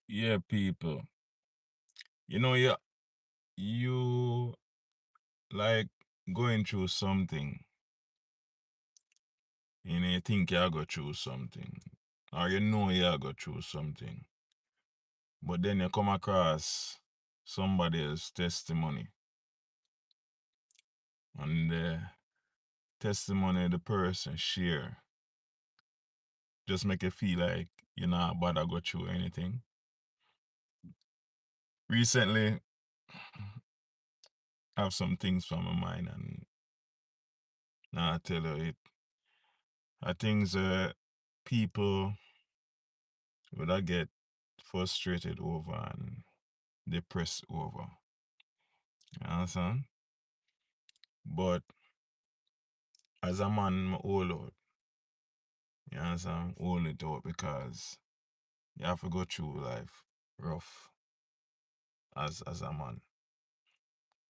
Yeah, people. You like going through something, you think you go through something, or you go through something, but then you come across somebody else's testimony, and the testimony the person share just make you feel like you're not about to go through anything. Recently, I have some things from my mind, and now I tell you it. I think people would I get frustrated over and depressed over. You understand? But as a man, I hold out. You understand? Hold it out because you have to go through life rough as a man.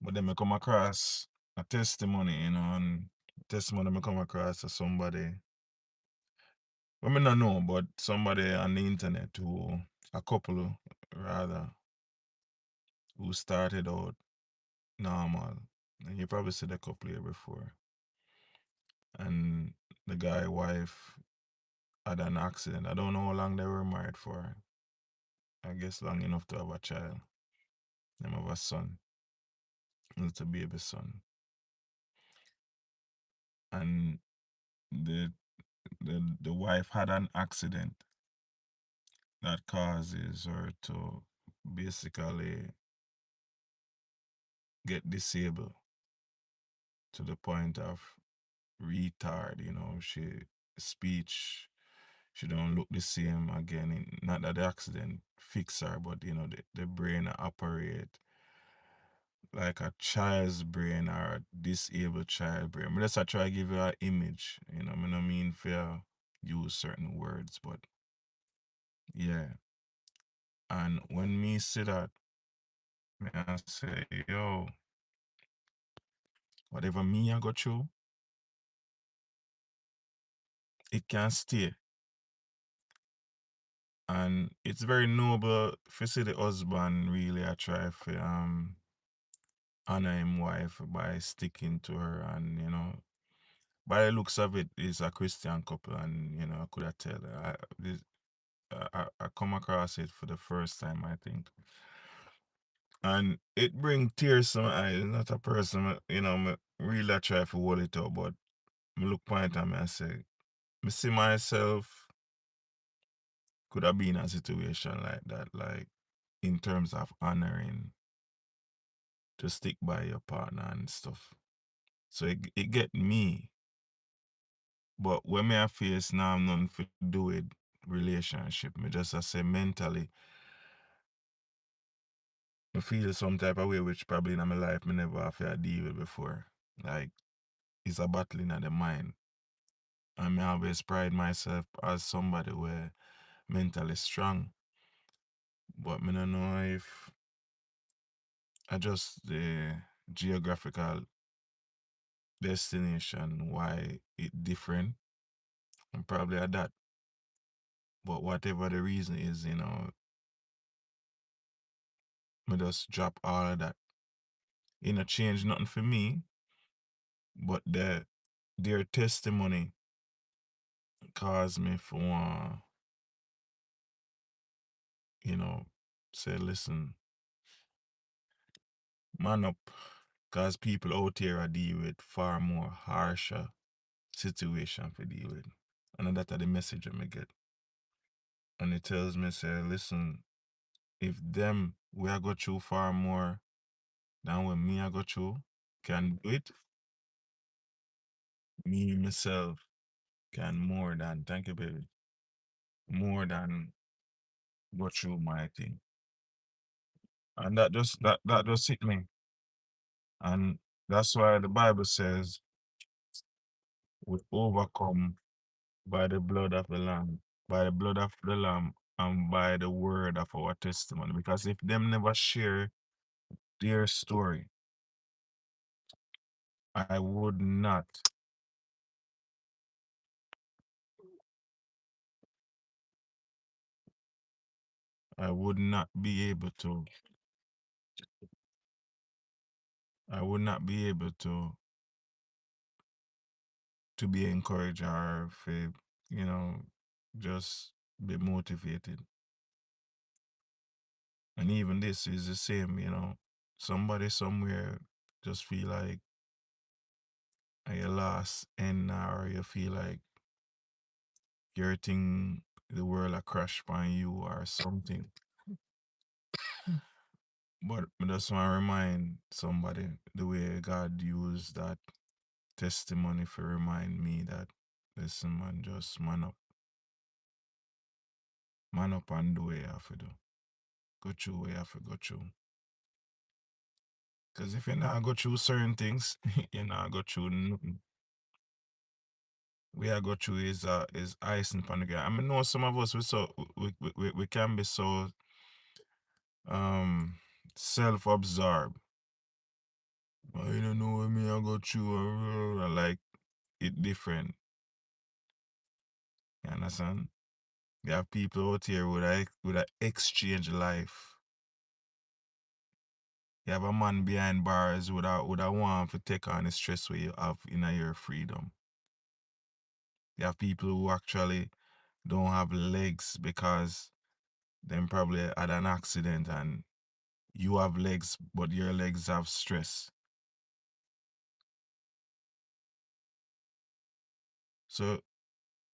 But then I come across a testimony, and testimony I come across to somebody. I mean, not know, but somebody on the internet who, a couple rather, who started out normal. And you probably said a couple years before. And the guy wife had an accident. I don't know how long they were married for. I guess long enough to have a child. Them have a son. It's a baby son. And the the wife had an accident that causes her to basically get disabled to the point of retard, she speech, she don't look the same again. Not that the accident fix her, but the brain operate like a child's brain or a disabled child brain. But let's try to give you an image, I don't mean for use certain words, but yeah. And when me see that, me I say, yo, whatever me I go through, it can stay. And it's very noble to see the husband really I try for honor him wife by sticking to her, and by the looks of it, it's a Christian couple, and I could have tell I come across it for the first time, I think. And it bring tears to my eyes. Not a person, me really try to hold it up, but me look point at me and say, me see myself could have been in a situation like that, like in terms of honoring to stick by your partner and stuff. So it get me. But when me I face now, I'm nothing to do with relationship. Me just I say mentally, I feel some type of way which probably in my life me never have to deal with before. Like it's a battle in the mind. And I always pride myself as somebody where mentally strong. But me don't know if I just the geographical destination why it different. And probably at that. But whatever the reason is, me just drop all of that. It not change nothing for me, but their testimony caused me for say, listen, man up, cause people out here are deal with far more harsher situation for deal with. And that's the message I get. And it tells me, say, listen, if them we are go through far more than what me I go through can do it, me myself can more than, thank you baby, more than go through my thing. And that just hit me. And that's why the Bible says we overcome by the blood of the Lamb, by the blood of the Lamb, and by the word of our testimony. Because if them never share their story, I would not. I would not be able to be encouraged or if you know just be motivated. And even this is the same, somebody somewhere just feel like you lost and or you feel like you're think the world a crash on you or something. But I just want to remind somebody the way God used that testimony for remind me that listen man, just man up and do what you have to do. Go through what you have to go through. Because if you not go through certain things, you not go through nothing. We are go through is icing upon the ground. I mean, know some of us we can be so um self-absorbed. Oh, you don't know what me I go through, like it different. You understand? You have people out here with a exchange life. You have a man behind bars with a want to take on the stress where you have in your freedom. You have people who actually don't have legs because them probably had an accident and you have legs, but your legs have stress. So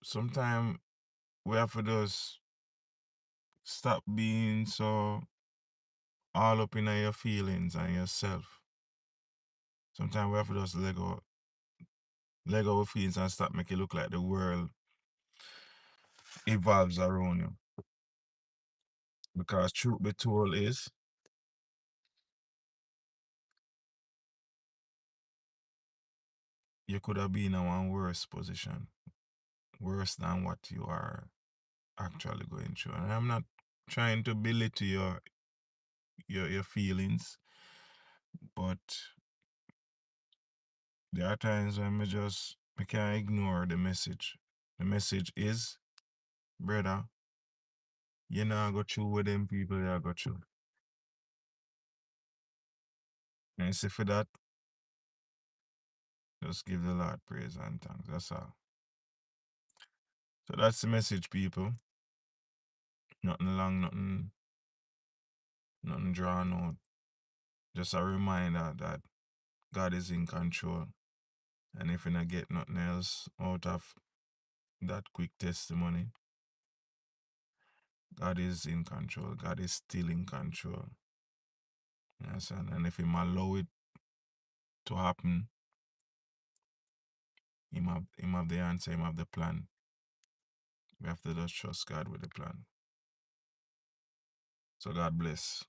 sometimes we have to just stop being so all up in your feelings and yourself. Sometimes we have to just let go of feelings and stop make it look like the world evolves around you. Because truth be told is you could have been in a worse position, worse than what you are actually going through. And I'm not trying to belittle your feelings, but there are times when we can't ignore the message. The message is, brother, you know I go through with them people you go through. And see for that, just give the Lord praise and thanks. That's all. So that's the message, people. Nothing long, nothing drawn out. Just a reminder that God is in control. And if you not get nothing else out of that quick testimony, God is in control. God is still in control. Yes, and if Him allow it to happen, him have the answer, Him have the plan. We have to just trust God with the plan. So God bless.